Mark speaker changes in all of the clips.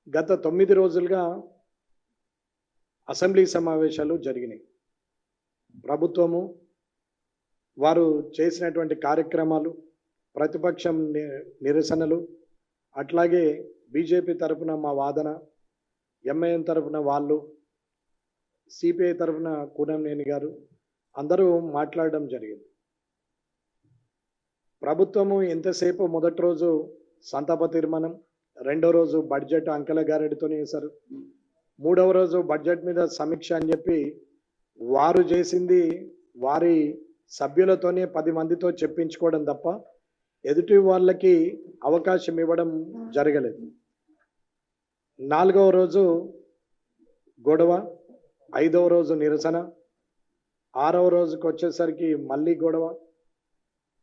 Speaker 1: గత 9 రోజులుగా అసెంబ్లీ సమావేశాలు జరిగినాయి. ప్రభుత్వము వారు చేసినటువంటి కార్యక్రమాలు, ప్రతిపక్షం నిరసనలు, అట్లాగే బీజేపీ తరఫున మా వాదన, ఎంఐఎం తరఫున వాళ్ళు, సిపిఐ తరఫున కూనంనేని గారు అందరూ మాట్లాడడం జరిగింది. ప్రభుత్వము ఎంతసేపు మొదటి రోజు సంతాప తీర్మానం, రెండో రోజు బడ్జెట్ అంకెల గారెడితోనే చేశారు, మూడవ రోజు బడ్జెట్ మీద సమీక్ష అని చెప్పి వారు చేసింది వారి సభ్యులతోనే 10 మందితో చెప్పించుకోవడం తప్ప ఎదుటి వాళ్ళకి అవకాశం ఇవ్వడం జరగలేదు. 4వ రోజు గొడవ, 5వ రోజు నిరసన, 6వ రోజుకి వచ్చేసరికి మళ్ళీ గొడవ,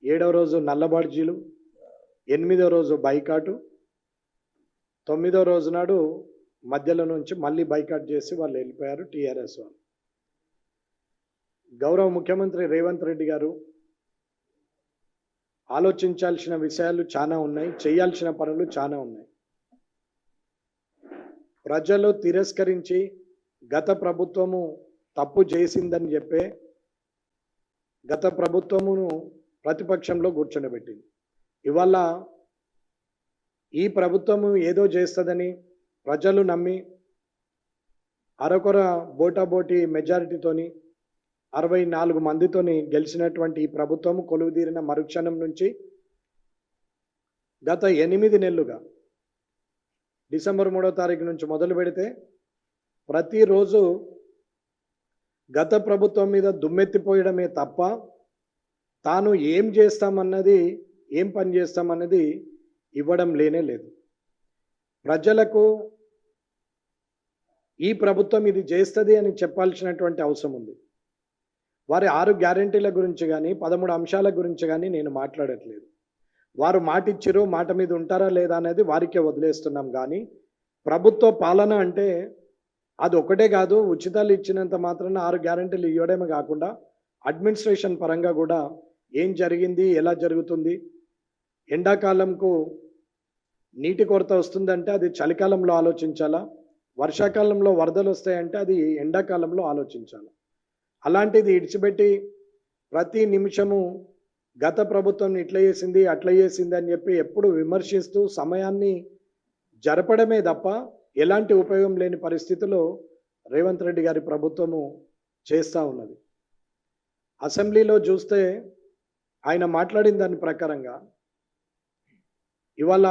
Speaker 1: 7వ రోజు నల్లబాడ్జీలు, 8వ రోజు బైకాటు, 9వ రోజు నాడు మధ్యలో నుంచి మళ్ళీ బైకాట్ చేసి వాళ్ళు వెళ్ళిపోయారు టీఆర్ఎస్ వాళ్ళు. గౌరవ ముఖ్యమంత్రి రేవంత్ రెడ్డి గారు ఆలోచించాల్సిన విషయాలు చాలా ఉన్నాయి, చేయాల్సిన పనులు చాలా ఉన్నాయి. ప్రజలు తిరస్కరించి గత ప్రభుత్వము తప్పు చేసిందని చెప్పే గత ప్రభుత్వమును ప్రతిపక్షంలో కూర్చొనిపెట్టింది. ఇవాళ ఈ ప్రభుత్వము ఏదో చేస్తుందని ప్రజలు నమ్మి అరకొర బోటాబోటీ మెజారిటీతోని 64 మందితోని గెలిచినటువంటి ఈ ప్రభుత్వము కొలువుదీరిన మరుక్షణం నుంచి గత 8 నెలలుగా డిసెంబర్ 3వ తారీఖు నుంచి మొదలు పెడితే ప్రతిరోజు గత ప్రభుత్వం మీద దుమ్మెత్తిపోయడమే తప్ప తాను ఏం చేస్తామన్నది, ఏం పని చేస్తామన్నది ఇవ్వడం లేనే లేదు. ప్రజలకు ఈ ప్రభుత్వం ఇది చేస్తుంది అని చెప్పాల్సినటువంటి అవసరం ఉంది. వారి 6 గ్యారెంటీల గురించి కానీ 13 అంశాల గురించి కానీ నేను మాట్లాడట్లేదు. వారు మాట ఇచ్చిరో మాట మీద ఉంటారా లేదా అనేది వారికే వదిలేస్తున్నాం. కానీ ప్రభుత్వ పాలన అంటే అది ఒకటే కాదు, ఉచితాలు ఇచ్చినంత మాత్రాన 6 గ్యారెంటీలు ఇవ్వడమే కాకుండా అడ్మినిస్ట్రేషన్ పరంగా కూడా ఏం జరిగింది, ఎలా జరుగుతుంది, ఎండాకాలంకు నీటి కొరత వస్తుందంటే అది చలికాలంలో ఆలోచించాలా, వర్షాకాలంలో వరదలు వస్తాయంటే అది ఎండాకాలంలో ఆలోచించాలి. అలాంటిది ఇడిచిపెట్టి ప్రతి నిమిషము గత ప్రభుత్వం ఇట్లా చేసింది అట్లా చేసింది అని చెప్పి ఎప్పుడు విమర్శిస్తూ సమయాన్ని జరపడమే తప్ప ఎలాంటి ఉపయోగం లేని పరిస్థితిలో రేవంత్ రెడ్డి గారి ప్రభుత్వము చేస్తూ ఉన్నది. అసెంబ్లీలో చూస్తే ఆయన మాట్లాడిన దాని ప్రకారంగా ఇవాళ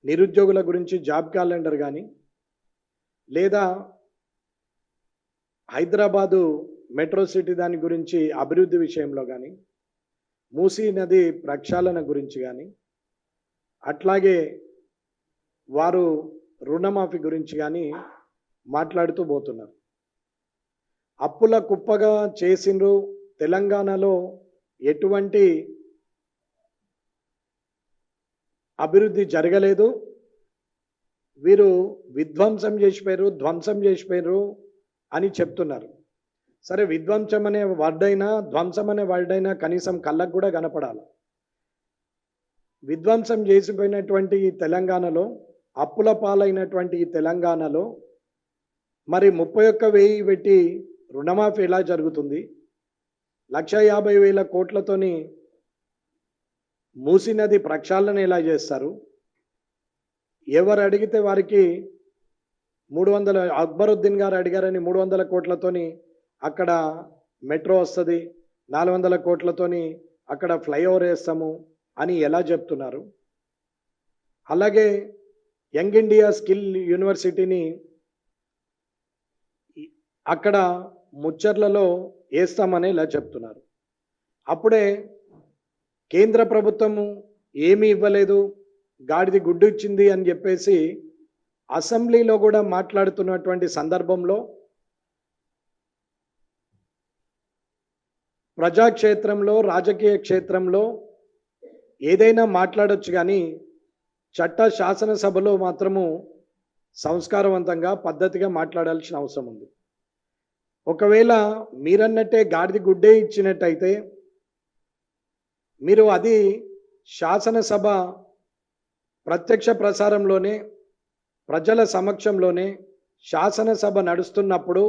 Speaker 1: నిరుద్యోగుల గురించి జాబ్ క్యాలెండర్ కానీ, లేదా హైదరాబాదు మెట్రో సిటీ దాని గురించి అభివృద్ధి విషయంలో కానీ, మూసీ నది ప్రక్షాళన గురించి కానీ, అట్లాగే వారు రుణమాఫీ గురించి కానీ మాట్లాడుతూ పోతున్నారు. అప్పుల కుప్పగా చేసిండ్రు, తెలంగాణలో ఎటువంటి అభివృద్ధి జరగలేదు, వీరు విధ్వంసం చేసిపోయారు, ధ్వంసం చేసిపోయారు అని చెప్తున్నారు. సరే, విధ్వంసం అనే వర్డైనా ధ్వంసం అనే వర్డైనా కనీసం కళ్ళకు కూడా కనపడాలి. విధ్వంసం చేసిపోయినటువంటి ఈ తెలంగాణలో, అప్పుల పాలైనటువంటి ఈ తెలంగాణలో మరి 31,000 పెట్టి రుణమాఫీ ఎలా జరుగుతుంది? 1,50,000 కోట్లతోని మూసీ నది ప్రక్షాళన ఎలా చేస్తారు? ఎవరు అడిగితే వారికి 300 అక్బరుద్దీన్ గారు అడిగారని 300 కోట్లతోని అక్కడ మెట్రో వస్తుంది, 400 కోట్లతోని అక్కడ ఫ్లైఓవర్ వేస్తాము అని ఎలా చెప్తున్నారు? అలాగే యంగ్ ఇండియా స్కిల్ యూనివర్సిటీని అక్కడ ముచ్చర్లలో వేస్తామని ఇలా చెప్తున్నారు. అప్పుడే కేంద్ర ప్రభుత్వము ఏమీ ఇవ్వలేదు, గాడిది గుడ్డు ఇచ్చింది అని చెప్పేసి అసెంబ్లీలో కూడా మాట్లాడుతున్నటువంటి సందర్భంలో ప్రజాక్షేత్రంలో, రాజకీయ క్షేత్రంలో ఏదైనా మాట్లాడొచ్చు, కానీ శాసనసభలో మాత్రము సంస్కారవంతంగా పద్ధతిగా మాట్లాడాల్సిన అవసరం ఉంది. ఒకవేళ మీరన్నట్టే గాడిది గుడ్డే ఇచ్చినట్టయితే మీరు అది శాసనసభ ప్రత్యక్ష ప్రసారంలోనే ప్రజల సమక్షంలోనే శాసనసభ నడుస్తున్నప్పుడు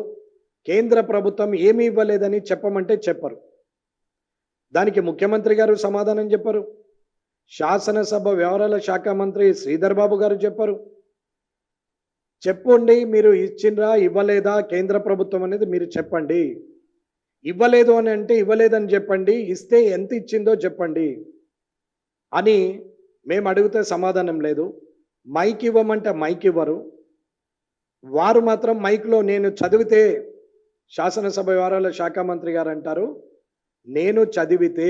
Speaker 1: కేంద్ర ప్రభుత్వం ఏమీ ఇవ్వలేదని చెప్పమంటే చెప్పరు. దానికి ముఖ్యమంత్రి గారు సమాధానం చెప్పరు. శాసనసభ వ్యవహారాల శాఖ మంత్రి శ్రీధర్ బాబు గారు చెప్పరు. చెప్పండి, మీరు ఇచ్చిండ్రా ఇవ్వలేదా కేంద్ర ప్రభుత్వం అనేది మీరు చెప్పండి. ఇవ్వలేదు అని అంటే ఇవ్వలేదని చెప్పండి, ఇస్తే ఎంత ఇచ్చిందో చెప్పండి అని మేము అడిగితే సమాధానం లేదు. మైక్ ఇవ్వమంటే మైక్ ఇవ్వరు. వారు మాత్రం మైక్లో నేను చదివితే, శాసనసభ వ్యవహారాల శాఖ మంత్రి గారు అంటారు, నేను చదివితే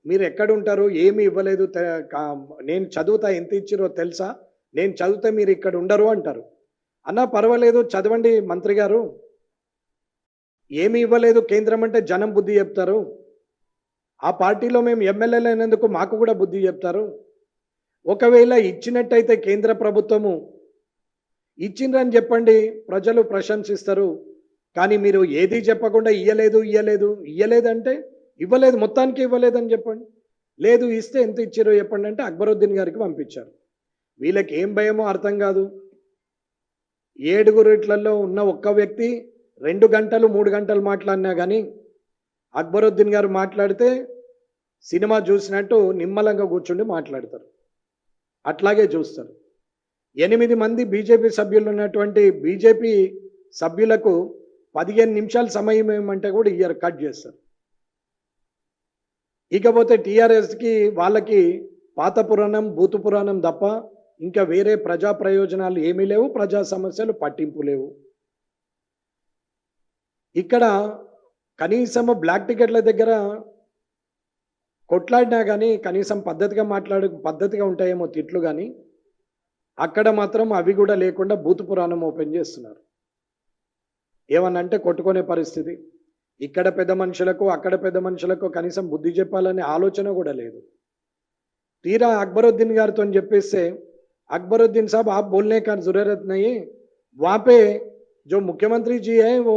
Speaker 1: మీరు ఎక్కడుంటారు, ఏమి ఇవ్వలేదు, నేను చదువుతా ఎంత ఇచ్చిరో తెలుసా, నేను చదివితే మీరు ఇక్కడ ఉండరు అంటారు. అన్నా పర్వాలేదు చదవండి మంత్రి గారు, ఏమి ఇవ్వలేదు కేంద్రం అంటే జనం బుద్ధి చెప్తారు. ఆ పార్టీలో మేము ఎమ్మెల్యేలు అయినందుకు మాకు కూడా బుద్ధి చెప్తారు. ఒకవేళ ఇచ్చినట్టయితే కేంద్ర ప్రభుత్వము ఇచ్చిండ్రని చెప్పండి, ప్రజలు ప్రశంసిస్తారు. కానీ మీరు ఏది చెప్పకుండా ఇయ్యలేదంటే ఇవ్వలేదు, మొత్తానికి ఇవ్వలేదని చెప్పండి. లేదు ఇస్తే ఎంత ఇచ్చారో చెప్పండి అంటే అక్బరుద్దీన్ గారికి పంపించారు. వీళ్ళకి ఏం భయమో అర్థం కాదు. 7 ఉన్న ఒక్క వ్యక్తి 2 గంటలు 3 గంటలు మాట్లాడినా కానీ అక్బరుద్దీన్ గారు మాట్లాడితే సినిమా చూసినట్టు నిమ్మలంగా కూర్చుండి మాట్లాడతారు. అట్లాగే చూస్తారు. 8 మంది బీజేపీ సభ్యులు ఉన్నటువంటి బీజేపీ సభ్యులకు 15 నిమిషాల సమయం ఏమంటే కూడా ఇయర్ కట్ చేస్తారు. ఇకపోతే టీఆర్ఎస్కి వాళ్ళకి పాత పురాణం భూత పురాణం తప్ప ఇంకా వేరే ప్రజా ప్రయోజనాలు ఏమీ లేవు, ప్రజా సమస్యలు పట్టింపు లేవు. ఇక్కడ కనీసం బ్లాక్ టికెట్ల దగ్గర కొట్లాడినా కానీ కనీసం పద్ధతిగా ఉంటాయేమో తిట్లు, కానీ అక్కడ మాత్రం అవి కూడా లేకుండా భూత పురాణం ఓపెన్ చేస్తున్నారు. ఏమన్నంటే కొట్టుకునే పరిస్థితి. ఇక్కడ పెద్ద మనుషులకు అక్కడ పెద్ద మనుషులకు కనీసం బుద్ధి చెప్పాలనే ఆలోచన కూడా లేదు. తీరా అక్బరుద్దీన్ గారితో చెప్పేస్తే, अकबरुद्दीन साहब आप बोलने का जरूरत नहीं है, वहाँ पे जो मुख्यमंत्री जी है वो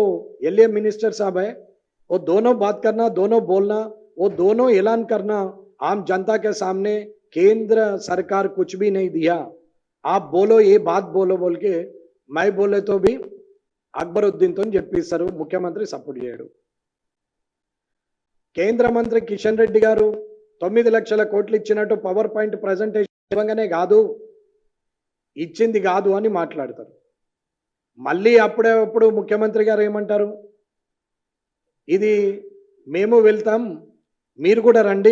Speaker 1: एलए मिनिस्टर साहब है, वो दोनों बात करना, दोनों बोलना, वो दोनों ऐलान करना आम जनता के सामने, केंद्र सरकार कुछ भी नहीं दिया, आप बोलो ये बात बोलो बोल के मैं बोले तो भी అక్బరుద్దీన్ తో చెప్పిస్తారు. ముఖ్యమంత్రి సపోర్ట్ చేయడు. కేంద్ర మంత్రి కిషన్ రెడ్డి గారు 9 లక్షల కోట్లు ఇచ్చినట్టు పవర్ పాయింట్ ప్రెజెంటేషన్ ఇవ్వగానే కాదు, ఇచ్చింది కాదు అని మాట్లాడతారు. మళ్ళీ అప్పుడు ముఖ్యమంత్రి గారు ఏమంటారు, ఇది మేము వెళ్తాం, మీరు కూడా రండి,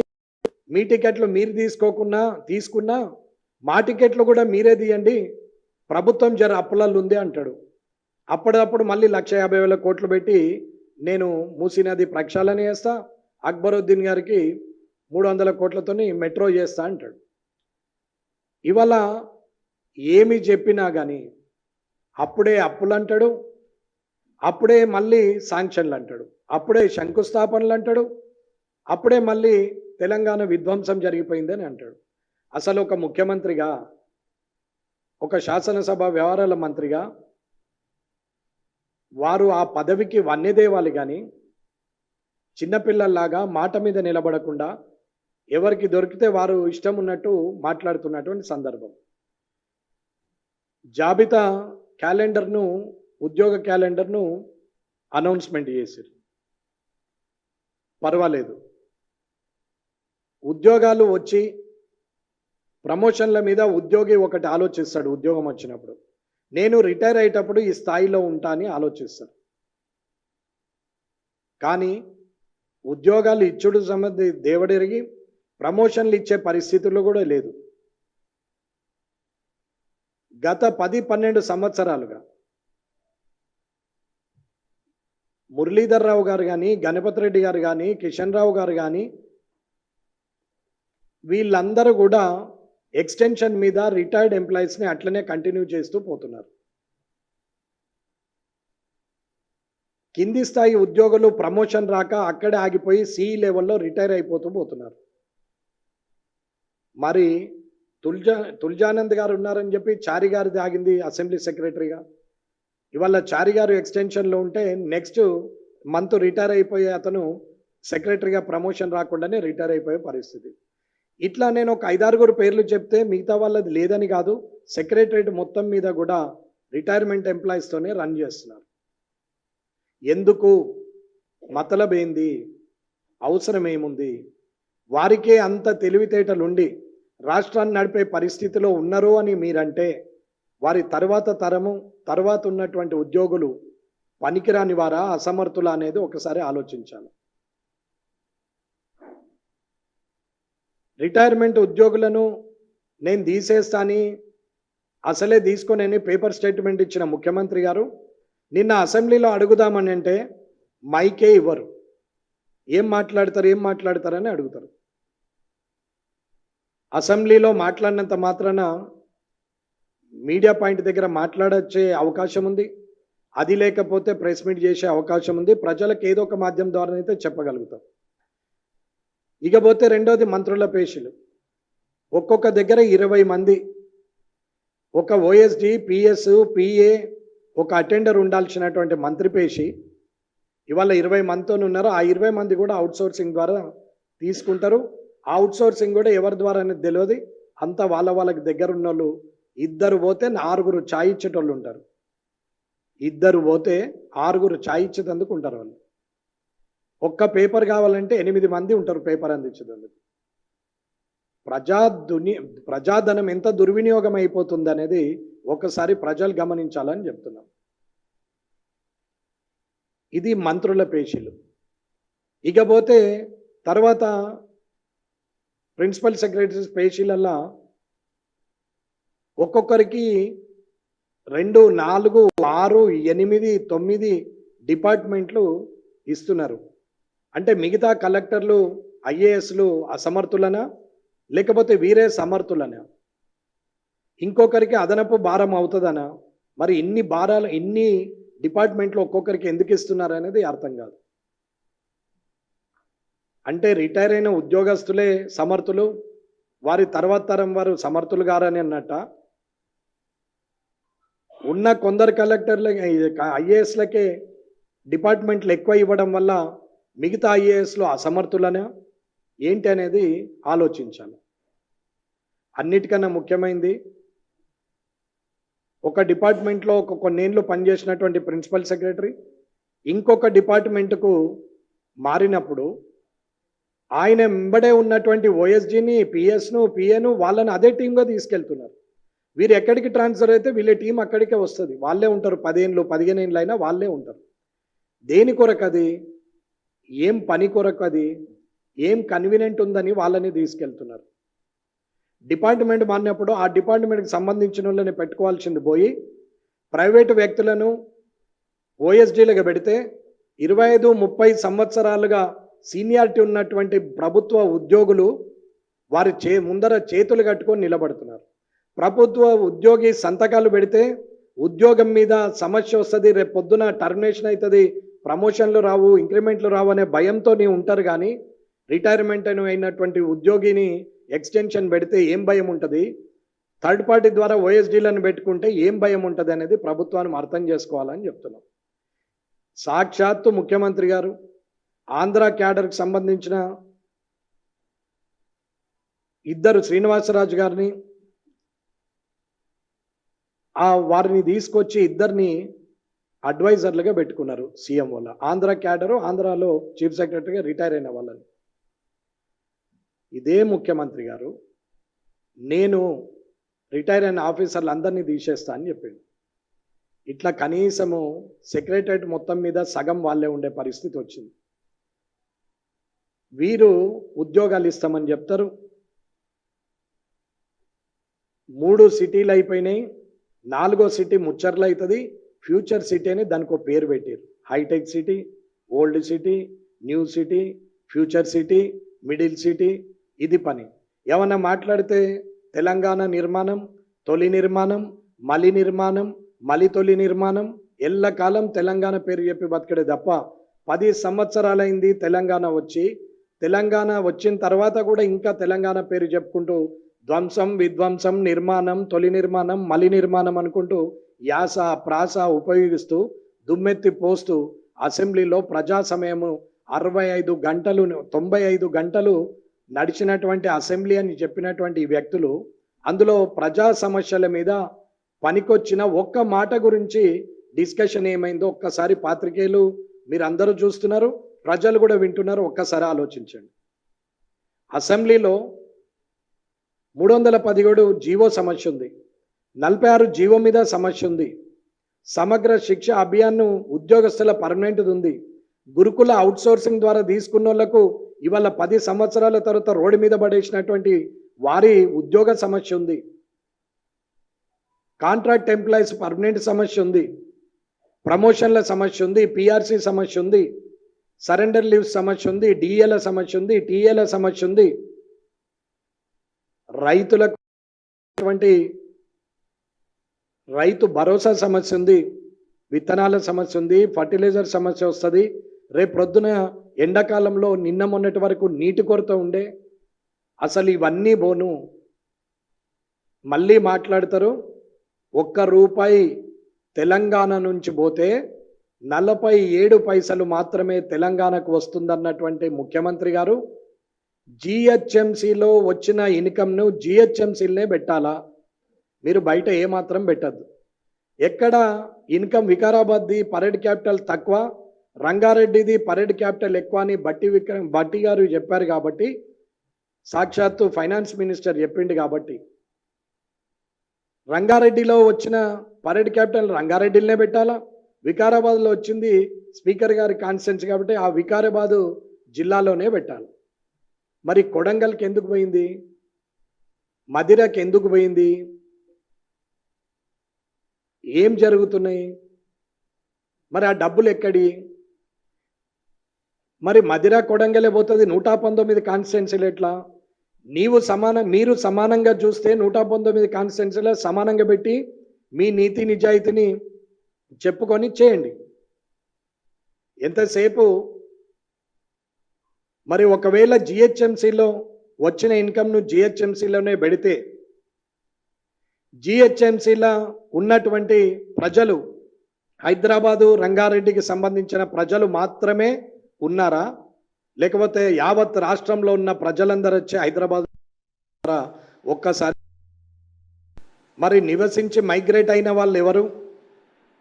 Speaker 1: మీ టికెట్లు మీరు తీసుకున్నా మా టికెట్లు కూడా మీరే తీయండి, ప్రభుత్వం జర అప్పులలో ఉంది అంటాడు. అప్పుడప్పుడు మళ్ళీ 150,000 కోట్లు పెట్టి నేను మూసీ నది ప్రక్షాళన చేస్తా, అక్బరుద్దీన్ గారికి 300 కోట్లతోని మెట్రో చేస్తా అంటాడు. ఇవాళ ఏమి చెప్పినా కానీ అప్పుడే అప్పులు అంటాడు, అప్పుడే మళ్ళీ శాంక్షన్లు అంటాడు, అప్పుడే శంకుస్థాపనలు అంటాడు, అప్పుడే మళ్ళీ తెలంగాణ విధ్వంసం జరిగిపోయిందని అంటాడు. అసలు ఒక ముఖ్యమంత్రిగా, ఒక శాసనసభ వ్యవహారాల మంత్రిగా వారు ఆ పదవికి వన్నెదేవాలి కానీ చిన్నపిల్లల్లాగా మాట మీద నిలబడకుండా ఎవరికి దొరికితే వారు ఇష్టం ఉన్నట్టు మాట్లాడుతున్నటువంటి సందర్భం. జాబితా క్యాలెండర్ను, ఉద్యోగ క్యాలెండర్ను అనౌన్స్మెంట్ చేశారు. పర్వాలేదు, ఉద్యోగాలు వచ్చి ప్రమోషన్ల మీద ఉద్యోగి ఒకటి ఆలోచిస్తాడు. ఉద్యోగం వచ్చినప్పుడు నేను రిటైర్ అయ్యేటప్పుడు ఈ స్థాయిలో ఉంటా అని ఆలోచిస్తాడు. కానీ ఉద్యోగాలు ఇచ్చుడు సంబంధి దేవుడెరిగి ప్రమోషన్లు ఇచ్చే పరిస్థితుల్లో కూడా లేదు. గత 10-12 సంవత్సరాలుగా మురళీధర్ రావు గారు కానీ, గణపతి రెడ్డి గారు కానీ, కిషన్ రావు గారు కానీ వీళ్ళందరూ కూడా ఎక్స్టెన్షన్ మీద రిటైర్డ్ ఎంప్లాయీస్ని అట్లనే కంటిన్యూ చేస్తూ పోతున్నారు. కింది స్థాయి ఉద్యోగులు ప్రమోషన్ రాక అక్కడే ఆగిపోయి సిఈ లెవెల్లో రిటైర్ అయిపోతూ పోతున్నారు. మరి తుల్జానంద్ గారు ఉన్నారని చెప్పి చారి గారిది ఆగింది అసెంబ్లీ సెక్రటరీగా. ఇవాళ చారి గారు ఎక్స్టెన్షన్లో ఉంటే నెక్స్ట్ మంత్ రిటైర్ అయిపోయే అతను సెక్రటరీగా ప్రమోషన్ రాకుండానే రిటైర్ అయిపోయే పరిస్థితి. ఇట్లా నేను ఒక 5-6 పేర్లు చెప్తే మిగతా వాళ్ళది లేదని కాదు, సెక్రటరేట్ మొత్తం మీద కూడా రిటైర్మెంట్ ఎంప్లాయీస్తోనే రన్ చేస్తున్నారు. ఎందుకు? మతలబ్ ఏంది? అవసరం ఏముంది? వారికే అంత తెలివితేటలుండి రాష్ట్రాన్ని నడిపే పరిస్థితిలో ఉన్నారు అని మీరంటే, వారి తర్వాత తరము, తర్వాత ఉన్నటువంటి ఉద్యోగులు పనికిరాని వారా, అసమర్థులా అనేది ఒకసారి ఆలోచించాలి. రిటైర్మెంట్ ఉద్యోగులను నేను తీసేస్తాని అసలే తీసుకొని పేపర్ స్టేట్మెంట్ ఇచ్చిన ముఖ్యమంత్రి గారు నిన్న అసెంబ్లీలో అడుగుదామని అంటే మైకే ఇవ్వరు. ఏం మాట్లాడతారని అడుగుతారు. అసెంబ్లీలో మాట్లాడినంత మాత్రాన మీడియా పాయింట్ దగ్గర మాట్లాడచ్చే అవకాశం ఉంది. అది లేకపోతే ప్రెస్ మీట్ చేసే అవకాశం ఉంది. ప్రజలకు ఏదో ఒక మాధ్యమం ద్వారా అయితే చెప్పగలుగుతాం. ఇకపోతే రెండోది మంత్రుల పేషీలు. ఒక్కొక్క దగ్గర 20 మంది, ఒక ఓఎస్డి, పిఎస్, పిఏ, ఒక అటెండర్ ఉండాల్సినటువంటి మంత్రి పేషి ఇవాళ 20 మందితో ఉన్నారు. ఆ 20 మంది కూడా అవుట్సోర్సింగ్ ద్వారా తీసుకుంటారు. ఆ అవుట్సోర్సింగ్ కూడా ఎవరి ద్వారా అనేది తెలియదు. అంతా వాళ్ళకి దగ్గర ఉన్న వాళ్ళు. 2 పోతే 6 ఛాయ్ ఇచ్చేటోళ్ళు ఉంటారు. 2 పోతే 6 ఛాయ్ ఇచ్చేటందుకు ఉంటారు వాళ్ళు. ఒక్క పేపర్ కావాలంటే 8 మంది ఉంటారు పేపర్ అందించేందుకు. ప్రజాధనం ఎంత దుర్వినియోగం అయిపోతుంది అనేది ఒకసారి ప్రజలు గమనించాలని చెప్తున్నాం. ఇది మంత్రుల పేషీలు. ఇకపోతే తర్వాత ప్రిన్సిపల్ సెక్రటరీస్ పేషీలల్లా ఒక్కొక్కరికి 2, 4, 6, 8, 9 డిపార్ట్మెంట్లు ఇస్తున్నారు. అంటే మిగతా కలెక్టర్లు, ఐఏఎస్లు అసమర్థులనా, లేకపోతే వీరే సమర్థులనా? ఇంకొకరికి అదనపు భారం అవుతుందనా? మరి ఇన్ని డిపార్ట్మెంట్లు ఒక్కొక్కరికి ఎందుకు ఇస్తున్నారు అనేది అర్థం కాదు. అంటే రిటైర్ అయిన ఉద్యోగస్తులే సమర్థులు, వారి తర్వాత తరం వారు సమర్థులు గారని అన్నట్ట. ఉన్న కొందరు కలెక్టర్ల ఐఏఎస్లకే డిపార్ట్మెంట్లు ఎక్కువ ఇవ్వడం వల్ల మిగతా ఐఏఎస్లు అసమర్థులనా ఏంటి అనేది ఆలోచించాలి. అన్నిటికన్నా ముఖ్యమైనది, ఒక డిపార్ట్మెంట్లో కొన్నేళ్ళు పనిచేసినటువంటి ప్రిన్సిపల్ సెక్రటరీ ఇంకొక డిపార్ట్మెంట్కు మారినప్పుడు ఆయన వెంబడే ఉన్నటువంటి ఓఎస్జీని, పిఎస్ను, పిఏను వాళ్ళని అదే టీంగా తీసుకెళ్తున్నారు. వీరు ఎక్కడికి ట్రాన్స్ఫర్ అయితే వీళ్ళ టీం అక్కడికే వస్తుంది. వాళ్ళే ఉంటారు. 10 ఏళ్ళు 15 ఏళ్ళు అయినా వాళ్ళే ఉంటారు. దేని కొరకు అది? ఏం పని కొరకు అది? ఏం కన్వీనియంట్ ఉందని వాళ్ళని తీసుకెళ్తున్నారు. డిపార్ట్మెంట్ మారినప్పుడు ఆ డిపార్ట్మెంట్కి సంబంధించిన వాళ్ళని పెట్టుకోవాల్సింది పోయి ప్రైవేటు వ్యక్తులను ఓఎస్డీలుగా పెడితే 25-30 సంవత్సరాలుగా సీనియారిటీ ఉన్నటువంటి ప్రభుత్వ ఉద్యోగులు వారి ముందర చేతులు కట్టుకొని నిలబడుతున్నారు. ప్రభుత్వ ఉద్యోగి సంతకాలు పెడితే ఉద్యోగం మీద సమస్య వస్తుంది, రేపు పొద్దున టర్మినేషన్ అవుతుంది, ప్రమోషన్లు రావు, ఇంక్రిమెంట్లు రావు అనే భయంతో ఉంటారు. కానీ రిటైర్మెంట్ అయినటువంటి ఉద్యోగిని ఎక్స్టెన్షన్ పెడితే ఏం భయం ఉంటుంది? థర్డ్ పార్టీ ద్వారా ఓఎస్డీలను పెట్టుకుంటే ఏం భయం ఉంటుంది అనేది ప్రభుత్వాన్ని అర్థం చేసుకోవాలని చెప్తున్నాం. సాక్షాత్తు ముఖ్యమంత్రి గారు ఆంధ్ర క్యాడర్కి సంబంధించిన 2 శ్రీనివాసరాజు గారిని వారిని తీసుకొచ్చి 2 అడ్వైజర్లుగా పెట్టుకున్నారు సీఎం వల్ల. ఆంధ్ర క్యాడరు, ఆంధ్రాలో చీఫ్ సెక్రటరీగా రిటైర్ అయిన వాళ్ళని. ఇదే ముఖ్యమంత్రి గారు నేను రిటైర్ అయిన ఆఫీసర్లు అందరినీ తీసేస్తా అని చెప్పిండు. ఇట్లా కనీసము సెక్రటరేట్ మొత్తం మీద సగం వాళ్ళే ఉండే పరిస్థితి వచ్చింది. వీరు ఉద్యోగాలు ఇస్తామని చెప్తారు. 3 సిటీలు అయిపోయినాయి, 4వ సిటీ ముచ్చర్లు అవుతుంది. ఫ్యూచర్ సిటీ అని దానికి ఒక పేరు పెట్టారు. Hitech city, old city, new city, future city, middle city. ఇది పని. ఏమన్నా మాట్లాడితే తెలంగాణ నిర్మాణం, తొలి నిర్మాణం, మలి నిర్మాణం, మలి తొలి నిర్మాణం, ఎల్లకాలం తెలంగాణ పేరు చెప్పి బతికడే తప్ప 10 సంవత్సరాలైంది తెలంగాణ వచ్చి. తెలంగాణ వచ్చిన తర్వాత కూడా ఇంకా తెలంగాణ పేరు చెప్పుకుంటూ ధ్వంసం, విధ్వంసం, నిర్మాణం, తొలి నిర్మాణం, మలి నిర్మాణం అనుకుంటూ యాస ప్రాస ఉపయోగిస్తూ దుమ్మెత్తి పోస్తూ అసెంబ్లీలో ప్రజా సమయము 65 గంటలు 95 గంటలు నడిచినటువంటి అసెంబ్లీ అని చెప్పినటువంటి ఈ వ్యక్తులు అందులో ప్రజా సమస్యల మీద పనికొచ్చిన ఒక్క మాట గురించి డిస్కషన్ ఏమైందో ఒక్కసారి పాత్రికేయులు మీరు అందరూ చూస్తున్నారు, ప్రజలు కూడా వింటున్నారు, ఒక్కసారి ఆలోచించండి. అసెంబ్లీలో 317 జీవో సమస్య ఉంది, 46 జీవో మీద సమస్య ఉంది, సమగ్ర శిక్ష అభియాన్ను ఉద్యోగస్తుల పర్మనెంట్ది ఉంది, గురుకుల అవుట్సోర్సింగ్ ద్వారా తీసుకున్న వాళ్ళకు ఇవాళ 10 సంవత్సరాల తర్వాత రోడ్డు మీద పడేసినటువంటి వారి ఉద్యోగ సమస్య ఉంది, కాంట్రాక్ట్ ఎంప్లాయీస్ పర్మనెంట్ సమస్య ఉంది, ప్రమోషన్ల సమస్య ఉంది, పిఆర్సి సమస్య ఉంది, సరెండర్ లీవ్ సమస్య ఉంది, డిఏల సమస్య ఉంది, టీఏల సమస్య ఉంది, రైతులకు రైతు భరోసా సమస్య ఉంది, విత్తనాల సమస్య ఉంది, ఫర్టిలైజర్ సమస్య వస్తుంది. రేపు ప్రొద్దున ఎండాకాలంలో నిన్న మొన్నటి వరకు నీటి కొరత ఉండే. అసలు ఇవన్నీ బోను మళ్ళీ మాట్లాడతారు. ₹1 తెలంగాణ నుంచి పోతే 47 పైసలు మాత్రమే తెలంగాణకు వస్తుందన్నటువంటి ముఖ్యమంత్రి గారు జిహెచ్ఎంసీలో వచ్చిన ఇన్కమ్ను జిహెచ్ఎంసీలనే పెట్టాలా, మీరు బయట ఏమాత్రం పెట్టద్దు. ఎక్కడ ఇన్కమ్ వికారాబాద్ది పరేడ్ క్యాపిటల్ తక్కువ, రంగారెడ్డిది పరేడ్ క్యాపిటల్ ఎక్కువ అని బట్టి గారు చెప్పారు కాబట్టి, సాక్షాత్తు ఫైనాన్స్ మినిస్టర్ చెప్పిండు కాబట్టి, రంగారెడ్డిలో వచ్చిన పరేడ్ క్యాపిటల్ రంగారెడ్డిలోనే పెట్టాలా, వికారాబాద్లో వచ్చింది స్పీకర్ గారి కాన్స్టిట్యున్సీ కాబట్టి ఆ వికారాబాదు జిల్లాలోనే పెట్టాలి. మరి కొడంగల్కి ఎందుకు పోయింది, మదిరకి ఎందుకు పోయింది, ఏం జరుగుతున్నాయి, మరి ఆ డబ్బులు ఎక్కడి? మరి మదిర కొడంగలే పోతుంది, 119 కాన్స్టిట్యున్సీలు ఎట్లా? మీరు సమానంగా చూస్తే 119 కాన్స్టిట్యున్సీలో సమానంగా పెట్టి మీ నీతి నిజాయితీని చెప్పుకొని చేయండి. ఎంతసేపు మరి ఒకవేళ జిహెచ్ఎంసీలో వచ్చిన ఇన్కమ్ను జిహెచ్ఎంసీలోనే పెడితే జిహెచ్ఎంసీలో ఉన్నటువంటి ప్రజలు, హైదరాబాదు రంగారెడ్డికి సంబంధించిన ప్రజలు మాత్రమే ఉన్నారా, లేకపోతే యావత్ రాష్ట్రంలో ఉన్న ప్రజలందరూ వచ్చి హైదరాబాద్ ఒక్కసారి మరి నివసించి మైగ్రేట్ అయిన వాళ్ళు ఎవరు?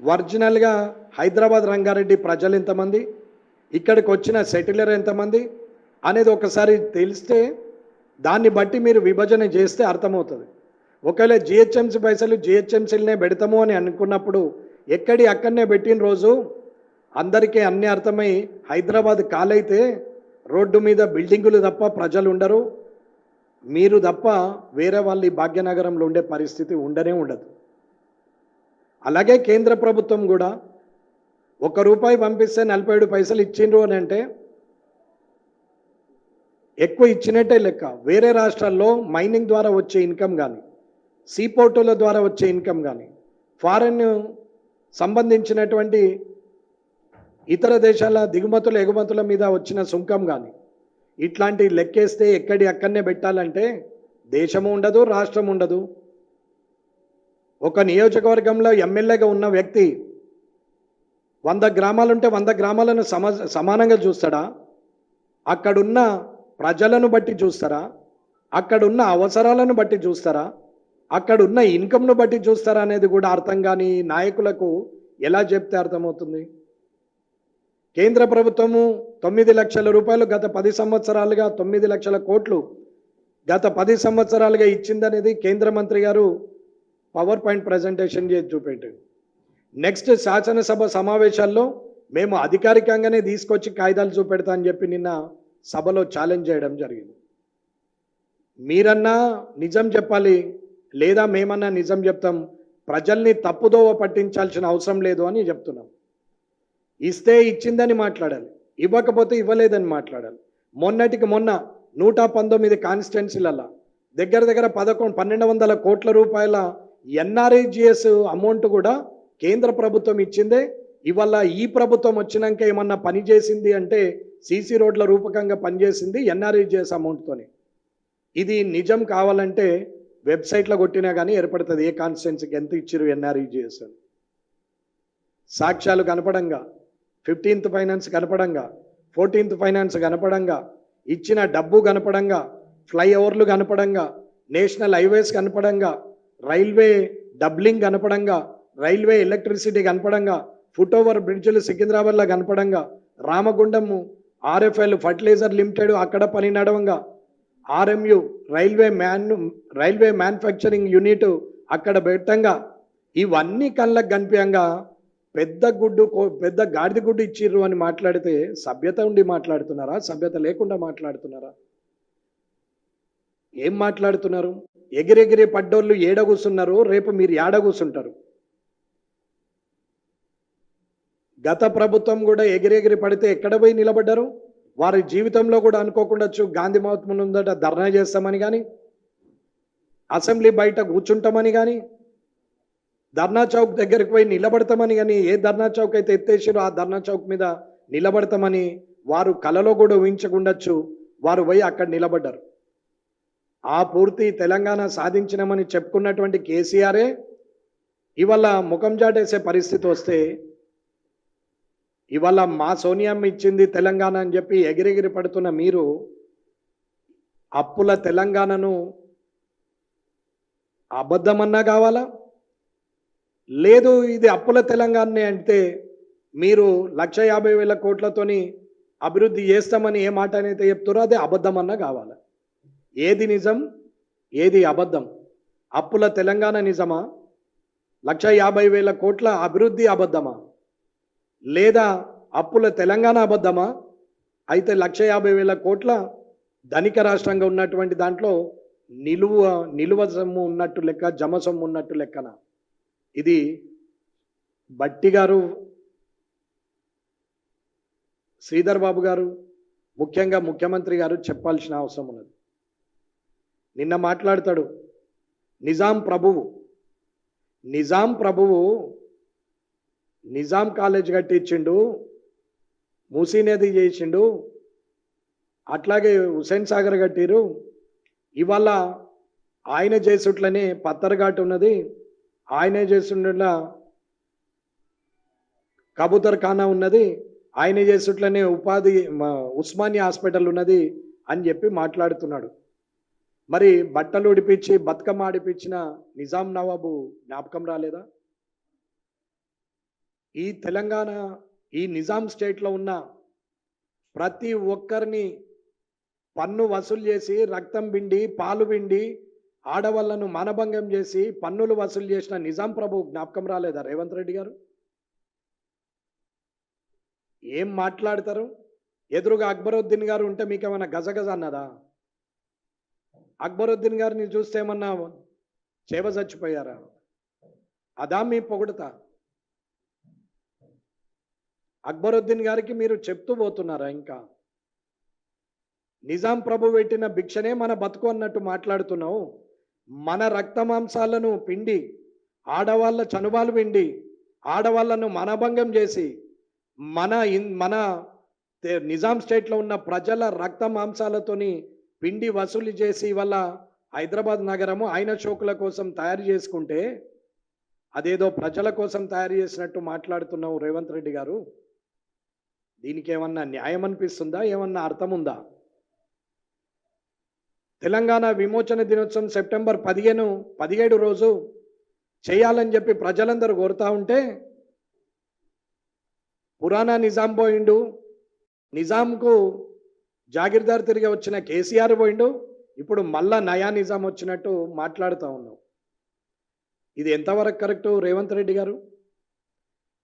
Speaker 1: ఒరిజినల్గా హైదరాబాద్ రంగారెడ్డి ప్రజలు ఎంతమంది, ఇక్కడికి వచ్చిన సెటిలర్ ఎంతమంది అనేది ఒకసారి తెలిస్తే దాన్ని బట్టి మీరు విభజన చేస్తే అర్థమవుతుంది. ఒకవేళ జిహెచ్ఎంసీ పైసలు జిహెచ్ఎంసీలనే పెడతాము అని అనుకున్నప్పుడు అక్కడనే పెట్టిన రోజు అందరికీ అన్నీ అర్థమై హైదరాబాద్ కాలైతే రోడ్డు మీద బిల్డింగులు తప్ప ప్రజలు ఉండరు, మీరు తప్ప వేరే వాళ్ళు ఈ భాగ్యనగరంలో ఉండే పరిస్థితి ఉండనే ఉండదు. అలాగే కేంద్ర ప్రభుత్వం కూడా ₹1 పంపిస్తే 47 పైసలు ఇచ్చిండ్రు అని అంటే ఎక్కువ ఇచ్చినట్టే లెక్క. వేరే రాష్ట్రాల్లో మైనింగ్ ద్వారా వచ్చే ఇన్కమ్ కానీ, సీపోర్టుల ద్వారా వచ్చే ఇన్కమ్ కానీ, ఫారెన్ సంబంధించినటువంటి ఇతర దేశాల దిగుమతుల ఎగుమతుల మీద వచ్చిన సుంకం కానీ, ఇట్లాంటి లెక్కేస్తే అక్కడనే పెట్టాలంటే దేశము ఉండదు, రాష్ట్రం ఉండదు. ఒక నియోజకవర్గంలో ఎమ్మెల్యేగా ఉన్న వ్యక్తి 100 గ్రామాలుంటే 100 గ్రామాలను సమానంగా చూస్తాడా? అక్కడున్న ప్రజలను బట్టి చూస్తారా? అక్కడున్న అవసరాలను బట్టి చూస్తారా? అక్కడున్న ఇన్కమ్ను బట్టి చూస్తారా అనేది కూడా అర్థం కాని నాయకులకు ఎలా చెప్తే అర్థమవుతుంది? కేంద్ర ప్రభుత్వము 9 లక్షల రూపాయలు గత 10 సంవత్సరాలుగా 9 లక్షల కోట్లు గత 10 సంవత్సరాలుగా ఇచ్చిందనేది కేంద్ర మంత్రి గారు పవర్ పాయింట్ ప్రజెంటేషన్ చేసి చూపెట్టాడు. నెక్స్ట్ శాసనసభ సమావేశాల్లో మేము అధికారికంగానే తీసుకొచ్చి కాగితాలు చూపెడతా అని చెప్పి నిన్న సభలో ఛాలెంజ్ చేయడం జరిగింది. మీరన్నా నిజం చెప్పాలి, లేదా మేమన్నా నిజం చెప్తాం. ప్రజల్ని తప్పుదోవ పట్టించాల్సిన అవసరం లేదు అని చెప్తున్నాం. ఇస్తే ఇచ్చిందని మాట్లాడాలి, ఇవ్వకపోతే ఇవ్వలేదని మాట్లాడాలి. మొన్నటికి మొన్న 119 కాన్స్టిట్యున్సీలలో దగ్గర 1200 కోట్ల రూపాయల ఎన్ఆర్ఈజిఎస్ అమౌంట్ కూడా కేంద్ర ప్రభుత్వం ఇచ్చిందే. ఇవాళ ఈ ప్రభుత్వం వచ్చినాక ఏమన్నా పని చేసింది అంటే సీసీ రోడ్ల రూపకంగా పనిచేసింది ఎన్ఆర్ఈజిఎస్ అమౌంట్తోనే. ఇది నిజం కావాలంటే వెబ్సైట్లో కొట్టినా కానీ ఏర్పడుతుంది ఏ కాన్స్టిట్యున్సీకి ఎంత ఇచ్చారు ఎన్ఆర్ఈజిఎస్ అని. సాక్ష్యాలు కనపడంగా, 15th ఫైనాన్స్ కనపడంగా, 14th ఫైనాన్స్ కనపడంగా, ఇచ్చిన డబ్బు కనపడంగా ఫ్లైఓవర్లు కనపడంగా, నేషనల్ హైవేస్ కనపడంగా, రైల్వే డబ్లింగ్ కనపడంగా, రైల్వే ఎలక్ట్రిసిటీ కనపడంగా, ఫుట్ ఓవర్ బ్రిడ్జ్లు సికింద్రాబాద్లో కనపడంగా, రామగుండము ఆర్ఎఫ్ఎల్ ఫర్టిలైజర్ లిమిటెడ్ అక్కడ పని నడవంగా, ఆర్ఎంయు రైల్వే మ్యానుఫ్యాక్చరింగ్ యూనిట్ అక్కడ పెట్టంగా, ఇవన్నీ కళ్ళకు కనిపించంగా పెద్ద గాడిద గుడ్డు ఇచ్చిర్రు అని మాట్లాడితే సభ్యత ఉండి మాట్లాడుతున్నారా, సభ్యత లేకుండా మాట్లాడుతున్నారా? ఏం మాట్లాడుతున్నారు? ఎగిరెగిరి పడ్డోళ్ళు ఏడ కూర్చున్నారు, రేపు మీరు ఏడ కూర్చుంటారు? గత ప్రభుత్వం కూడా ఎగిరెగిరి పడితే ఎక్కడ పోయి నిలబడ్డారు? వారి జీవితంలో కూడా అనుకోకుండా గాంధీ మహాత్మ ముందట ధర్నా చేస్తామని కానీ, అసెంబ్లీ బయట కూర్చుంటామని కానీ, ధర్నా చౌక్ దగ్గరికి పోయి నిలబడతామని కానీ, ఏ ధర్నా చౌక్ అయితే ఎత్తేసారో ఆ ధర్నా చౌక్ మీద నిలబడతామని వారు కలలో కూడా ఊహించకుండొచ్చు. వారు పోయి అక్కడ నిలబడ్డారు. ఆ పూర్తి తెలంగాణ సాధించినామని చెప్పుకున్నటువంటి కేసీఆరే ఇవాళ ముఖం చాటేసే పరిస్థితి వస్తే, ఇవాళ మా సోనియమ్మ ఇచ్చింది తెలంగాణ అని చెప్పి ఎగిరెగిరి పడుతున్న మీరు అప్పుల తెలంగాణను అబద్ధమన్నా కావాలా? లేదు ఇది అప్పుల తెలంగాణనే అంటే మీరు 1,50,000 కోట్లతోని అభివృద్ధి చేస్తామని ఏ మాట అయితే చెప్తారో అదే అబద్ధమన్నా కావాలా? ఏది నిజం, ఏది అబద్ధం? అప్పుల తెలంగాణ నిజమా? 1,50,000 కోట్ల అభివృద్ధి అబద్ధమా? లేదా అప్పుల తెలంగాణ అబద్ధమా? అయితే 1,50,000 కోట్ల ధనిక రాష్ట్రంగా ఉన్నటువంటి దాంట్లో నిలువ సొమ్ము ఉన్నట్టు లెక్క, జమ సొమ్ము ఉన్నట్టు లెక్కన. ఇది బట్టి గారు, శ్రీధర్ బాబు గారు, ముఖ్యంగా ముఖ్యమంత్రి గారు చెప్పాల్సిన అవసరం ఉన్నది. నిన్న మాట్లాడతాడు నిజాం ప్రభువు నిజాం కాలేజ్ కట్టించిండు, మూసీ నది చేసిండు, అట్లాగే హుసేన్ సాగర్ కట్టిరు, ఇవాళ ఆయన చేసుట్లనే పత్తర్ఘాట్ ఉన్నది, ఆయనే చేస్తుండ కబూతర్ ఖానా ఉన్నది, ఆయన చేసుట్లనే ఉస్మానియా హాస్పిటల్ ఉన్నది అని చెప్పి మాట్లాడుతున్నాడు. మరి బట్టలు ఉడిపించి బతుకమ్మ ఆడిపించిన నిజాం నవాబు జ్ఞాపకం రాలేదా? ఈ తెలంగాణ, ఈ నిజాం స్టేట్లో ఉన్న ప్రతి ఒక్కరిని పన్ను వసూలు చేసి, రక్తం పిండి, పాలు పిండి, ఆడవాళ్లను మానభంగం చేసి పన్నులు వసూలు చేసిన నిజాం ప్రభు జ్ఞాపకం రాలేదా రేవంత్ రెడ్డి గారు? ఏం మాట్లాడతారు? ఎదురుగా అక్బరుద్దీన్ గారు ఉంటే మీకేమన్నా గజగజ అన్నదా? అక్బరుద్దీన్ గారిని చూస్తే ఏమన్నా చేవ చచ్చిపోయారా? అదా మీ పొగుడుతా? అక్బరుద్దీన్ గారికి మీరు చెప్తూ పోతున్నారా? ఇంకా నిజాం ప్రభు పెట్టిన భిక్షనే మన బతుకు అన్నట్టు మాట్లాడుతున్నావు. మన రక్తమాంసాలను పిండి, ఆడవాళ్ళ చనుబాలు పిండి, ఆడవాళ్లను మనభంగం చేసి మన నిజాం స్టేట్లో ఉన్న ప్రజల రక్త మాంసాలతోని పిండి వసూలు చేసి ఇవాళ హైదరాబాద్ నగరము ఆయన షోకుల కోసం తయారు చేసుకుంటే అదేదో ప్రజల కోసం తయారు చేసినట్టు మాట్లాడుతున్నావు రేవంత్ రెడ్డి గారు. దీనికి ఏమన్నా న్యాయం అనిపిస్తుందా? ఏమన్నా అర్థం ఉందా? తెలంగాణ విమోచన దినోత్సవం సెప్టెంబర్ 17 రోజు చేయాలని చెప్పి ప్రజలందరూ కోరుతా ఉంటే పురాణా నిజాం పోయిండు, నిజాంకు జాగీర్దార్ తిరిగి వచ్చిన కేసీఆర్ పోయిండు, ఇప్పుడు మళ్ళా నయా నిజాం వచ్చినట్టు మాట్లాడుతూ ఉన్నావు. ఇది ఎంతవరకు కరెక్టు రేవంత్ రెడ్డి గారు?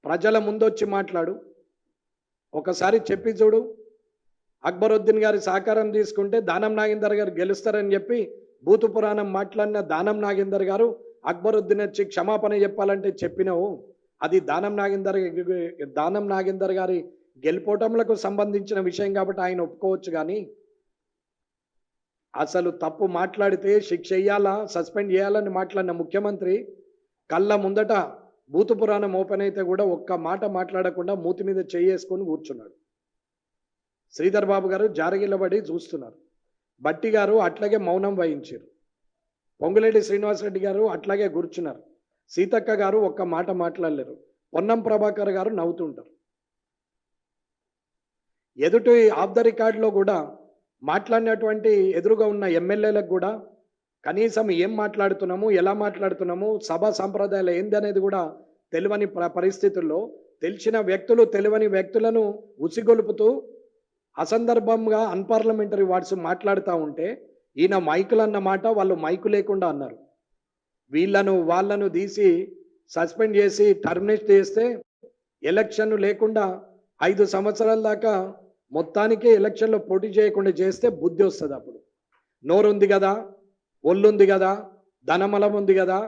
Speaker 1: ప్రజల ముందొచ్చి మాట్లాడు, ఒకసారి చెప్పి చూడు. అక్బరుద్దీన్ గారి సహకారం తీసుకుంటే దానం నాగేందర్ గారు గెలుస్తారని చెప్పి భూతు పురాణం మాట్లాడిన దానం నాగేందర్ గారు అక్బరుద్దీన్ వచ్చి క్షమాపణ చెప్పాలంటే చెప్పినావు. అది దానం నాగేందర్ గారి గెలుపోటములకు సంబంధించిన విషయం కాబట్టి ఆయన ఒప్పుకోవచ్చు. కానీ అసలు తప్పు మాట్లాడితే శిక్ష వేయాలా, సస్పెండ్ చేయాలని మాట్లాడిన ముఖ్యమంత్రి కళ్ళ ముందట భూతు పురాణం ఓపెన్ అయితే కూడా ఒక్క మాట మాట్లాడకుండా మూతి మీద చేసుకొని కూర్చున్నాడు. శ్రీధర్ బాబు గారు జారగిల్లబడి చూస్తున్నారు. బట్టి గారు అట్లాగే మౌనం వహించారు. పొంగులేటి శ్రీనివాసరెడ్డి గారు అట్లాగే కూర్చున్నారు. సీతక్క గారు ఒక్క మాట మాట్లాడలేరు. పొన్నం ప్రభాకర్ గారు నవ్వుతుంటారు. ఎదుటి ఆఫ్ ద రికార్డులో కూడా మాట్లాడినటువంటి ఎదురుగా ఉన్న ఎమ్మెల్యేలకు కూడా కనీసం ఏం మాట్లాడుతున్నాము, ఎలా మాట్లాడుతున్నాము, సభా సంప్రదాయాలు ఏందనేది కూడా తెలియని పరిస్థితుల్లో తెలిసిన వ్యక్తులు తెలియని వ్యక్తులను ఉసిగొలుపుతూ అసందర్భంగా అన్పార్లమెంటరీ వర్డ్స్ మాట్లాడుతూ ఉంటే ఈయన మైకులు అన్న మాట వాళ్ళు మైకు లేకుండా అన్నారు. వాళ్ళను తీసి సస్పెండ్ చేసి టర్మినేట్ చేస్తే ఎలక్షన్ లేకుండా 5 సంవత్సరాల దాకా మొత్తానికి ఎలక్షన్లో పోటీ చేయకుండా చేస్తే బుద్ధి వస్తుంది. అప్పుడు నోరుంది కదా, ఒళ్ళుంది కదా, ధనబలం ఉంది కదా,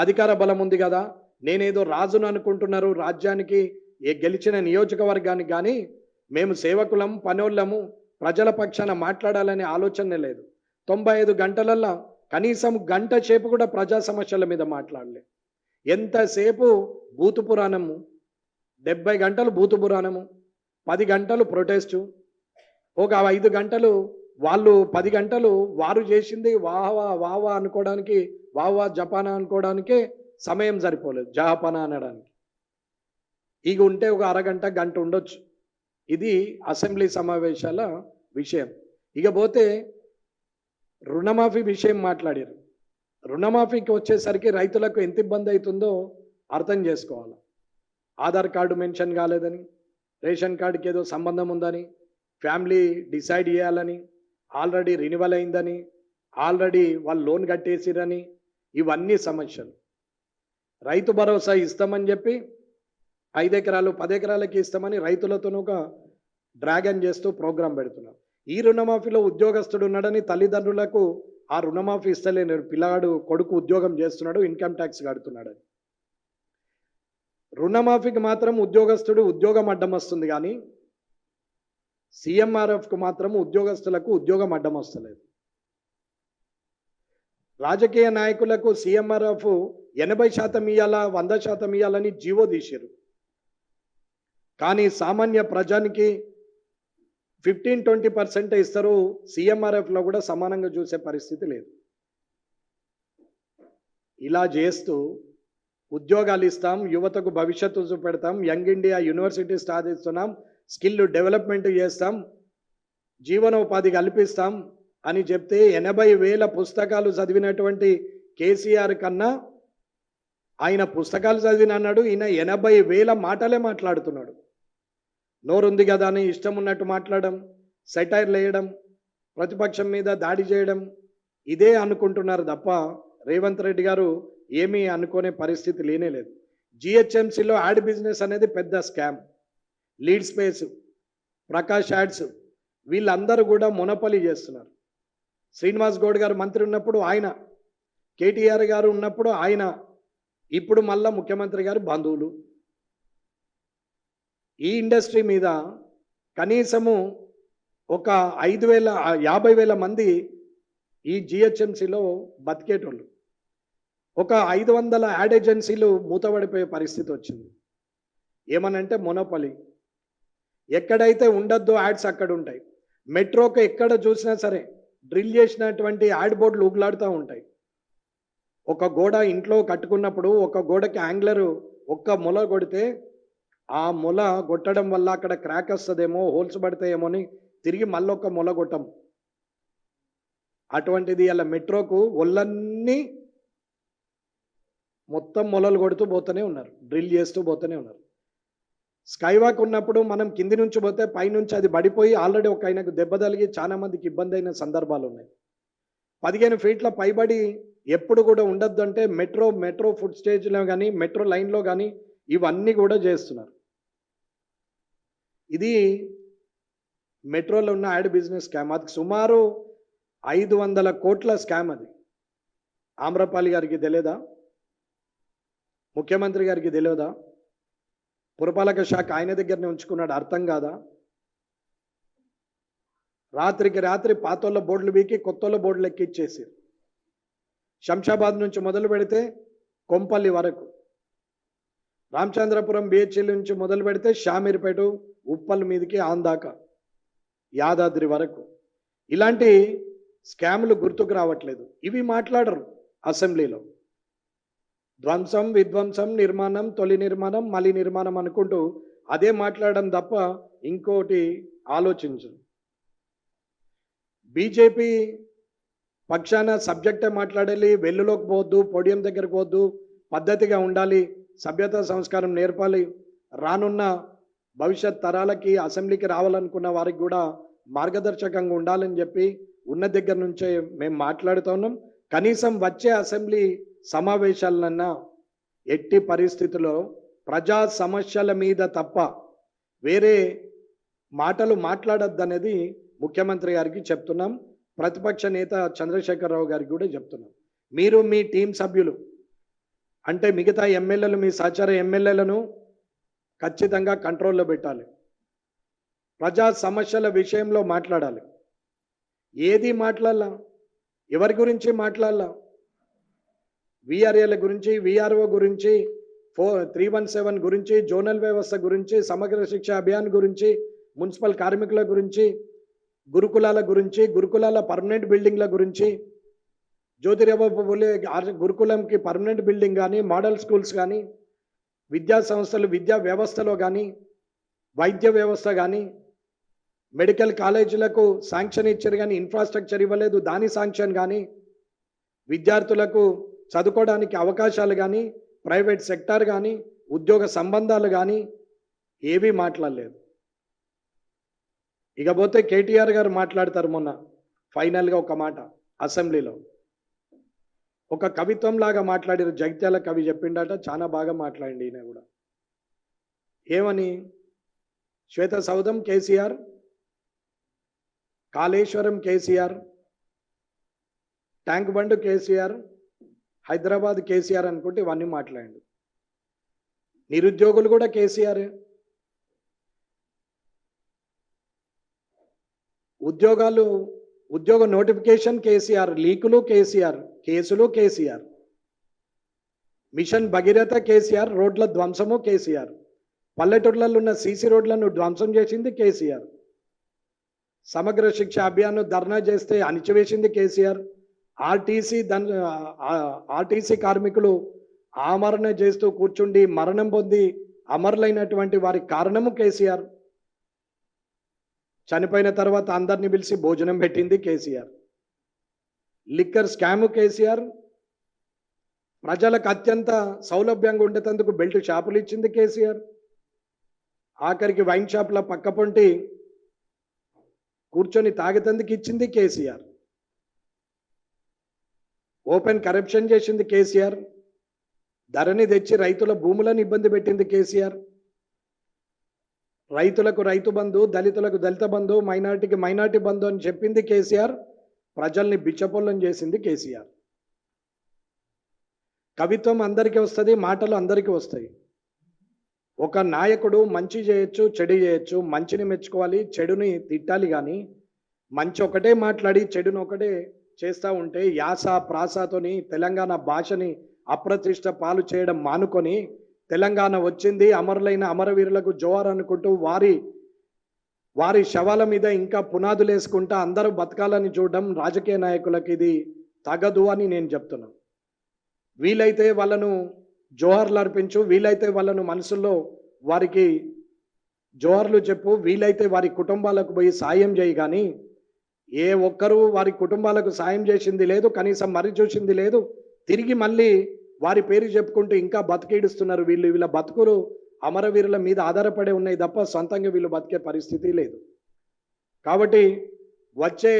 Speaker 1: అధికార బలం ఉంది కదా, నేనేదో రాజును అనుకుంటున్నారు. రాజ్యానికి గెలిచిన నియోజకవర్గానికి కానీ మేము సేవకులం, పనోళ్ళము, ప్రజల పక్షాన మాట్లాడాలనే ఆలోచనే లేదు. 95 గంటలల్లో కనీసం గంట సేపు కూడా ప్రజా సమస్యల మీద మాట్లాడలే. ఎంతసేపు బూతు పురాణము, 70 గంటలు బూతు పురాణము, 10 గంటలు ప్రొటెస్టు, ఒక 5 గంటలు వాళ్ళు 10 గంటలు వారు చేసింది వాహవా వావా అనుకోవడానికి, వావా జపానా అనుకోవడానికే సమయం సరిపోలేదు, జహాపానా అనడానికి. ఇక ఉంటే ఒక అరగంట గంట ఉండొచ్చు. ఇది అసెంబ్లీ సమావేశాల విషయం. ఇక పోతే రుణమాఫీ విషయం మాట్లాడారు. రుణమాఫీకి వచ్చేసరికి రైతులకు ఎంత ఇబ్బంది అవుతుందో అర్థం చేసుకోవాలి. ఆధార్ కార్డు మెన్షన్ కాలేదని, రేషన్ కార్డుకి ఏదో సంబంధం ఉందని, ఫ్యామిలీ డిసైడ్ చేయాలని, ఆల్రెడీ రినివల్ అయిందని, ఆల్రెడీ వాళ్ళు లోన్ కట్టేసిరని, ఇవన్నీ సమస్యలు. రైతు భరోసా ఇస్తామని చెప్పి 5 ఎకరాలు 10 ఎకరాలకి ఇస్తామని రైతులతో ఒక డ్రాగన్ చేస్తూ ప్రోగ్రాం పెడుతున్నారు. ఈ రుణమాఫీలో ఉద్యోగస్తుడు ఉన్నాడని తల్లిదండ్రులకు ఆ రుణమాఫీ ఇస్తలేని పిల్లాడు కొడుకు ఉద్యోగం చేస్తున్నాడు, ఇన్కమ్ ట్యాక్స్ కడుతున్నాడని. రుణమాఫీకి మాత్రం ఉద్యోగస్తుడు ఉద్యోగం అడ్డం వస్తుంది, కానీ సిఎంఆర్ఎఫ్కు మాత్రం ఉద్యోగస్తులకు ఉద్యోగం అడ్డం వస్తలేదు. రాజకీయ నాయకులకు సిఎంఆర్ఎఫ్ 80% ఇయ్యాలా, 100% ఇయ్యాలని జీవో తీశారు. కానీ సామాన్య ప్రజానికి 15-20% ఇస్తారు. సిఎంఆర్ఎఫ్లో కూడా సమానంగా చూసే పరిస్థితి లేదు. ఇలా చేస్తూ ఉద్యోగాలు ఇస్తాం, యువతకు భవిష్యత్తు చూపెడతాం, యంగ్ ఇండియా యూనివర్సిటీ స్థాపిస్తున్నాం, స్కిల్ డెవలప్మెంట్ చేస్తాం, జీవనోపాధి కల్పిస్తాం అని చెప్తే 80,000 పుస్తకాలు చదివినటువంటి కేసీఆర్ కన్నా ఆయన పుస్తకాలు చదివిన అన్నాడు, ఈయన 80,000 మాటలే మాట్లాడుతున్నాడు. నోరుంది కదా అని ఇష్టం ఉన్నట్టు మాట్లాడడం, సెటైర్లు వేయడం, ప్రతిపక్షం మీద దాడి చేయడం, ఇదే అనుకుంటున్నారు తప్ప రేవంత్ రెడ్డి గారు ఏమీ అనుకునే పరిస్థితి లేనేలేదు. జిహెచ్ఎంసీలో యాడ్ బిజినెస్ అనేది పెద్ద scam. Lead space, Prakash ads, వీళ్ళందరూ కూడా మొనపలి చేస్తున్నారు. శ్రీనివాస్ గౌడ్ గారు మంత్రి ఉన్నప్పుడు ఆయన, కేటీఆర్ గారు ఉన్నప్పుడు ఆయన, ఇప్పుడు మళ్ళా ముఖ్యమంత్రి గారు బంధువులు. ఈ ఇండస్ట్రీ మీద కనీసము ఒక 50,000 మంది ఈ జిహెచ్ఎంసీలో బతికేటోళ్ళు. ఒక 500 యాడ్ ఏజెన్సీలు మూతపడిపోయే పరిస్థితి వచ్చింది. ఏమనంటే మొనోపలి. ఎక్కడైతే ఉండొద్దో యాడ్స్ అక్కడ ఉంటాయి. మెట్రోకి ఎక్కడ చూసినా సరే డ్రిల్ చేసినటువంటి యాడ్ బోర్డులు ఊగులాడుతూ ఉంటాయి. ఒక గోడ ఇంట్లో కట్టుకున్నప్పుడు ఒక గోడకి యాంగ్లర్ ఒక్క మొల కొడితే ఆ మొల కొట్టడం వల్ల అక్కడ క్రాక్ వస్తుందేమో, హోల్స్ పడతాయేమో అని తిరిగి మళ్ళొక్క మొల కొట్టం. అటువంటిది అలా మెట్రోకు ఒళ్ళన్నీ మొత్తం మొలలు కొడుతూ పోతూనే ఉన్నారు, డ్రిల్ చేస్తూ పోతూనే ఉన్నారు. స్కైవాక్ ఉన్నప్పుడు మనం కింది నుంచి పోతే పైనుంచి అది పడిపోయి ఆల్రెడీ ఒక ఆయనకు దెబ్బ తగిలి చాలా మందికి ఇబ్బంది అయిన సందర్భాలు ఉన్నాయి. 15 ఫీట్ల పైబడి ఎప్పుడు కూడా ఉండొద్దు అంటే మెట్రో ఫుడ్ స్టేజ్లో కానీ మెట్రో లైన్లో కానీ ఇవన్నీ కూడా చేస్తున్నారు. ఇది మెట్రోలో ఉన్న యాడ్ బిజినెస్ స్కామ్. అది సుమారు 500 కోట్ల స్కామ్. అది ఆమ్రపాలి గారికి తెలియదా? ముఖ్యమంత్రి గారికి తెలియదా? పురపాలక శాఖ ఆయన దగ్గరనే ఉంచుకున్నాడు, అర్థం కాదా? రాత్రికి రాత్రి పాతోళ్ళ బోర్డులు బీకి కొత్తోళ్ళ బోర్డులు ఎక్కిచ్చేసి శంషాబాద్ నుంచి మొదలు పెడితే కొంపల్లి వరకు, రామచంద్రపురం బిహెచ్ఎల్ నుంచి మొదలు పెడితే షామీర్పేట ఉప్పల్ మీదకి ఆందాక యాదాద్రి వరకు ఇలాంటి స్కామ్లు గుర్తుకు రావట్లేదు. ఇవి మాట్లాడరు అసెంబ్లీలో. ధ్వంసం, విధ్వంసం, నిర్మాణం, తొలి నిర్మాణం, మలి నిర్మాణం అనుకుంటూ అదే మాట్లాడడం తప్ప ఇంకోటి ఆలోచించరు. బీజేపీ పక్షాన సబ్జెక్టే మాట్లాడాలి, వెల్లులోకి పోవద్దు, పోడియం దగ్గరకు పోవద్దు, పద్ధతిగా ఉండాలి, సభ్యత సంస్కారం నేర్పాలి, రానున్న భవిష్యత్ తరాలకి అసెంబ్లీకి రావాలనుకున్న వారికి కూడా మార్గదర్శకంగా ఉండాలని చెప్పి ఉన్న దగ్గర నుంచే మేము మాట్లాడుతూ ఉన్నాం. కనీసం వచ్చే అసెంబ్లీ సమావేశాలన్నా ఎట్టి పరిస్థితుల్లో ప్రజా సమస్యల మీద తప్ప వేరే మాటలు మాట్లాడొద్దనేది ముఖ్యమంత్రి గారికి చెప్తున్నాం. ప్రతిపక్ష నేత చంద్రశేఖరరావు గారికి కూడా చెప్తున్నాం. మీరు మీ టీం సభ్యులు అంటే మిగతా ఎమ్మెల్యేలు, మీ సహచర ఎమ్మెల్యేలను ఖచ్చితంగా కంట్రోల్లో పెట్టాలి. ప్రజా సమస్యల విషయంలో మాట్లాడాలి. ఏది మాట్లాడాల, ఎవరి గురించి మాట్లాడాల, విఆర్ఏల గురించి, విఆర్ఓ గురించి, 317 గురించి, జోనల్ వ్యవస్థ గురించి, సమగ్ర శిక్ష అభియాన్ గురించి, మున్సిపల్ కార్మికుల గురించి, గురుకులాల గురించి, గురుకులాల పర్మనెంట్ బిల్డింగ్ల గురించి, జ్యోతిరావు పూలే గురుకులంకి పర్మనెంట్ బిల్డింగ్ కానీ, మోడల్ స్కూల్స్ కానీ, విద్యా సంస్థలు, విద్యా వ్యవస్థలో కానీ, వైద్య వ్యవస్థ కానీ, మెడికల్ కాలేజీలకు శాంక్షన్ ఇచ్చారు కానీ ఇన్ఫ్రాస్ట్రక్చర్ ఇవ్వలేదు, దాని శాంక్షన్ కానీ, విద్యార్థులకు చదువుకోవడానికి అవకాశాలు కానీ, ప్రైవేట్ సెక్టార్ కానీ, ఉద్యోగ సంబంధాలు కానీ ఏవీ మాట్లాడలేదు. ఇకపోతే కేటీఆర్ గారు మాట్లాడతారు మొన్న ఫైనల్గా ఒక మాట అసెంబ్లీలో. ఒక కవిత్వం లాగా మాట్లాడారు. జగిత్యాల కవి చెప్పిండట, చాలా బాగా మాట్లాడింది ఈయన కూడా. ఏమని? శ్వేత సౌధం కేసీఆర్, కాళేశ్వరం కేసీఆర్, ట్యాంక్ బండ్ కేసీఆర్, హైదరాబాద్ కేసీఆర్ అనుకుంటే ఇవన్నీ మాట్లాడండి. నిరుద్యోగులు కూడా కేసీఆర్, ఉద్యోగ నోటిఫికేషన్ కేసీఆర్, లీకులు కేసీఆర్, కేసులు కేసీఆర్, మిషన్ భగీరథ కేసీఆర్, రోడ్ల ధ్వంసము కేసీఆర్, పల్లెటూర్లలో ఉన్న సీసీ రోడ్లను ధ్వంసం చేసింది కేసీఆర్, సమగ్ర శిక్ష అభియాన్ ధర్నా చేస్తే అణిచివేసింది కేసీఆర్, ఆర్టీసీ కార్మికులు ఆమరణ చేస్తూ కూర్చుండి మరణం పొంది అమరులైనటువంటి వారి కారణము కేసీఆర్, చనిపోయిన తర్వాత అందరిని పిలిచి భోజనం పెట్టింది కేసీఆర్, లిక్కర్ స్కాము కేసీఆర్, ప్రజలకు అత్యంత సౌలభ్యంగా ఉండేందుకు బెల్ట్ షాపులు ఇచ్చింది కేసీఆర్, ఆఖరికి వైన్ షాపుల పక్కపొంటి కూర్చొని తాగేతందుకు ఇచ్చింది కేసీఆర్, ఓపెన్ కరప్షన్ చేసింది కేసీఆర్, ధరని తెచ్చి రైతుల భూములను ఇబ్బంది పెట్టింది కేసీఆర్, రైతులకు రైతు బంధు, దళితులకు దళిత బంధు, మైనార్టీకి మైనార్టీ బంధు అని చెప్పింది కేసీఆర్, ప్రజల్ని బిచ్చపొల్లం చేసింది కేసీఆర్. కవిత్వం అందరికీ వస్తుంది, మాటలు అందరికీ వస్తాయి. ఒక నాయకుడు మంచి చేయొచ్చు, చెడు చేయొచ్చు, మంచిని మెచ్చుకోవాలి, చెడుని తిట్టాలి, కానీ మంచి ఒకటే మాట్లాడి చెడును ఒకటే చేస్తూ ఉంటే యాస ప్రాసతోని తెలంగాణ భాషని అప్రతిష్ట పాలు చేయడం మానుకొని తెలంగాణ వచ్చింది, అమరులైన అమరవీరులకు జోహార్ అనుకుంటూ వారి శవాల మీద ఇంకా పునాదులు వేసుకుంటా అందరూ బతకాలని చూడడం రాజకీయ నాయకులకు ఇది తగదు అని నేను చెప్తున్నాను. వీలైతే వాళ్ళను జోహార్లు అర్పించు, వీలైతే వాళ్ళను మనసుల్లో వారికి జోహార్లు చెప్పు, వీలైతే వారి కుటుంబాలకు పోయి సాయం చేయి, కానీ ఏ ఒక్కరూ వారి కుటుంబాలకు సాయం చేసింది లేదు, కనీసం మరి చూసింది లేదు. తిరిగి మళ్ళీ వారి పేరు చెప్పుకుంటూ ఇంకా బతికేడుస్తున్నారు. వీళ్ళ బతుకులు అమరవీరుల మీద ఆధారపడి ఉన్నాయి తప్ప సొంతంగా వీళ్ళు బతికే పరిస్థితి లేదు. కాబట్టి వచ్చే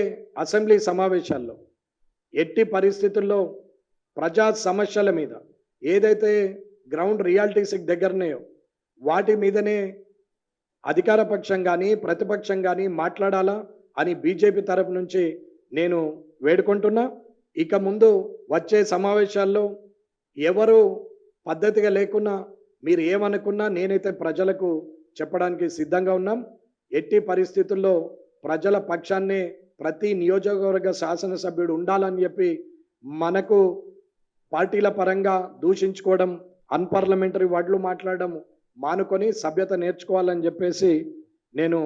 Speaker 1: అసెంబ్లీ సమావేశాల్లో ఎట్టి పరిస్థితుల్లో ప్రజా సమస్యల మీద ఏదైతే గ్రౌండ్ రియాలిటీస్ దగ్గరనేయో వాటి మీదనే అధికార పక్షం కానీ ప్రతిపక్షం కానీ మాట్లాడాలా అని బీజేపీ తరపు నుంచి నేను వేడుకుంటున్నా. ఇక ముందు వచ్చే సమావేశాల్లో ఎవరు పద్ధతిగా లేకున్నా మీరు ఏమనుకున్నా నేనైతే ప్రజలకు చెప్పడానికి సిద్ధంగా ఉన్నాం. ఎట్టి పరిస్థితుల్లో ప్రజల పక్షాన్నే ప్రతి నియోజకవర్గ శాసనసభ్యుడు ఉండాలని చెప్పి మనకు పార్టీల పరంగా దూషించుకోవడం, అన్పార్లమెంటరీ వర్డ్లు మాట్లాడడం మానుకొని సభ్యత నేర్చుకోవాలని చెప్పేసి నేను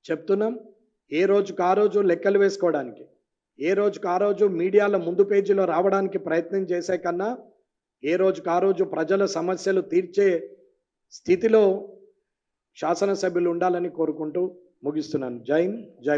Speaker 1: చెప్తున్నాం. ఏ రోజుకు ఆ రోజు లెక్కలు వేసుకోవడానికి, ఏ రోజుకు ఆ రోజు మీడియాలో ముందు పేజీలో రావడానికి ప్రయత్నం చేసే కన్నా ఏ రోజుకు ఆ రోజు ప్రజల సమస్యలు తీర్చే స్థితిలో శాసనసభ్యులు ఉండాలని కోరుకుంటూ ముగిస్తున్నాను. జై హింద్, జై భారత్.